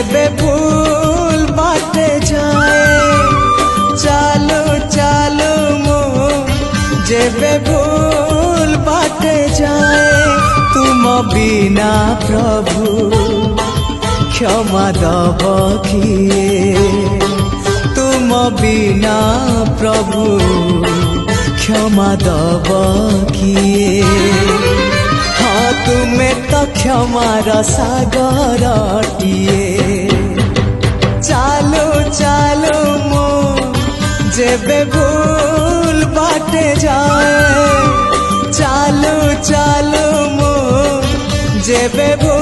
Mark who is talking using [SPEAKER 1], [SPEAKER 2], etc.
[SPEAKER 1] जेबे भूल बाटे जाए चालू चालू मो जेबे भूल बाटे जाए तुम बिना प्रभु क्षमा दब किए तुम बिना प्रभु क्षमा दब किए हाँ तुम्हें तो क्षमार सागरटिए चालू चालू मो जेबे भूल बाटे जाए चालू चालू मो जेबे भूल